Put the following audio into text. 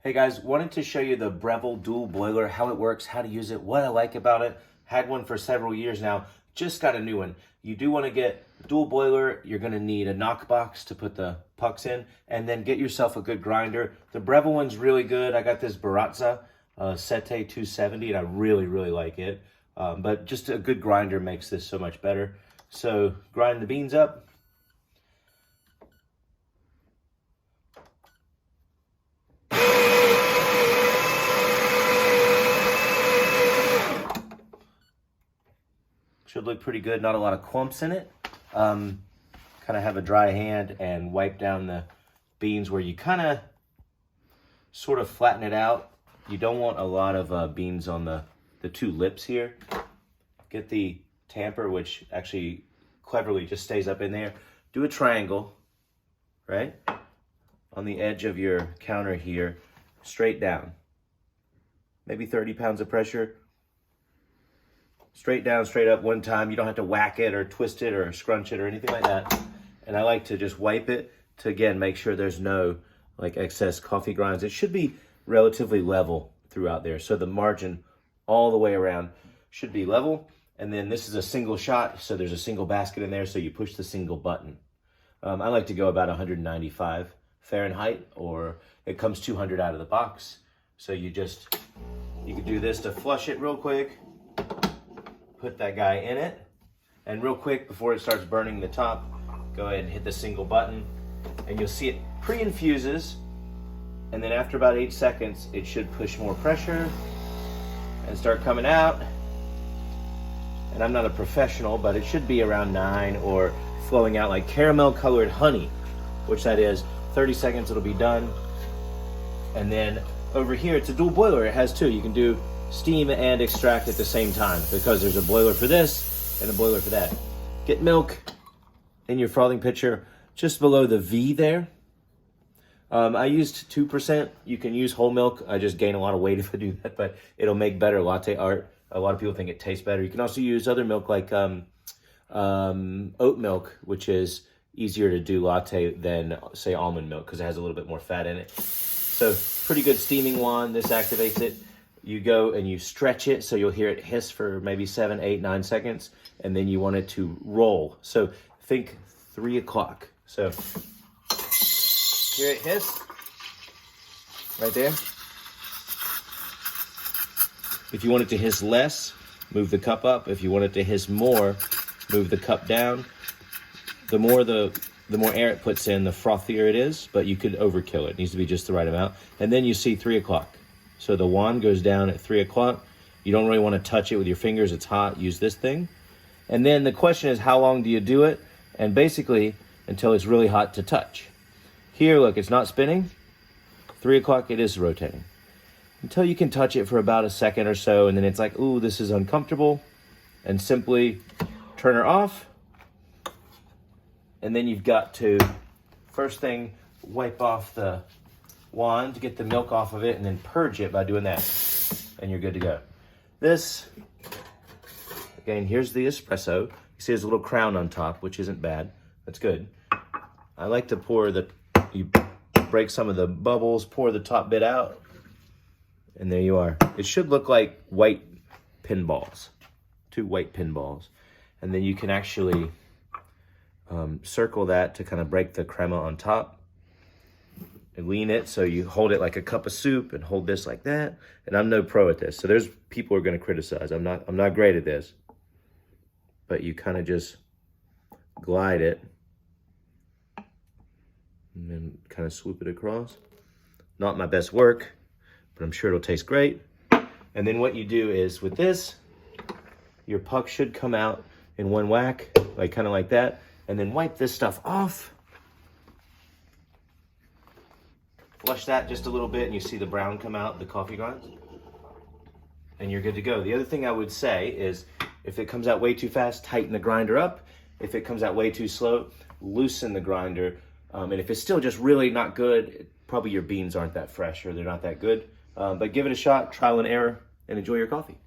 Hey guys, wanted to show you the Breville dual boiler, how it works, how to use it, what I like about it. Had one for several years now, just got a new one. You do want to get dual boiler, you're going to need a knock box to put the pucks in, and then get yourself a good grinder. The Breville one's really good. I got this barista Sete 270 and I really like it. But just a good grinder makes this so much better. So grind the beans up. Should look pretty good, not a lot of clumps in it. Kind of have a dry hand and wipe down the beans where you kind of sort of flatten it out. You don't want a lot of beans on the two lips here. Get the tamper, which actually cleverly just stays up in there. Do a triangle, right? On the edge of your counter here, straight down. Maybe 30 pounds of pressure. Straight down, straight up one time. You don't have to whack it or twist it or scrunch it or anything like that. And I like to just wipe it to, again, make sure there's no like excess coffee grinds. It should be relatively level throughout there. So the margin all the way around should be level. And then this is a single shot, so there's a single basket in there, so you push the single button. I like to go about 195 Fahrenheit, or it comes 200 out of the box. So you can do this to flush it real quick. Put that guy in it, and real quick before it starts burning the top, go ahead and hit the single button, and you'll see it pre-infuses, and then after about 8 seconds it should push more pressure and start coming out. And I'm not a professional, but it should be around 9 or flowing out like caramel colored honey, which that is 30 seconds it'll be done. And then over here it's a dual boiler. It has two. You can do steam and extract at the same time because there's a boiler for this and a boiler for that. Get milk in your frothing pitcher just below the V there. I used 2%. You can use whole milk. I just gain a lot of weight if I do that, but it'll make better latte art. A lot of people think it tastes better. You can also use other milk like oat milk, which is easier to do latte than, say, almond milk because it has a little bit more fat in it. So pretty good steaming wand. This activates it. You go and you stretch it so you'll hear it hiss for maybe 7, 8, 9 seconds, and then you want it to roll. So think 3 o'clock. So hear it hiss right there. If you want it to hiss less, move the cup up. If you want it to hiss more, move the cup down. The more air it puts in, the frothier it is, but you could overkill it. It needs to be just the right amount. And then you see 3 o'clock. So the wand goes down at 3 o'clock. You don't really want to touch it with your fingers. It's hot. Use this thing. And then the question is, how long do you do it? And basically, until it's really hot to touch. Here, look, it's not spinning. 3 o'clock, it is rotating. Until you can touch it for about a second or so, and then it's like, ooh, this is uncomfortable. And simply turn her off. And then you've got to, first thing, wipe off the wand to get the milk off of it, and then purge it by doing that, and you're good to go. This, again, here's the espresso. You see there's a little crown on top, which isn't bad. That's good. I like to you break some of the bubbles, pour the top bit out, and there you are. It should look like white pinballs, 2 white pinballs. And then you can actually circle that to kind of break the crema on top. And lean it so you hold it like a cup of soup and hold this like that. And I'm no pro at this, so there's people who are going to criticize. I'm not great at this, but you kind of just glide it and then kind of swoop it across. Not my best work, but I'm sure it'll taste great. And then what you do is with this, your puck should come out in one whack, like kind of like that, and then wipe this stuff off. Flush that just a little bit and you see the brown come out, the coffee grinds, and you're good to go. The other thing I would say is if it comes out way too fast, tighten the grinder up. If it comes out way too slow, loosen the grinder. And if it's still just really not good, probably your beans aren't that fresh or they're not that good. But give it a shot, trial and error, and enjoy your coffee.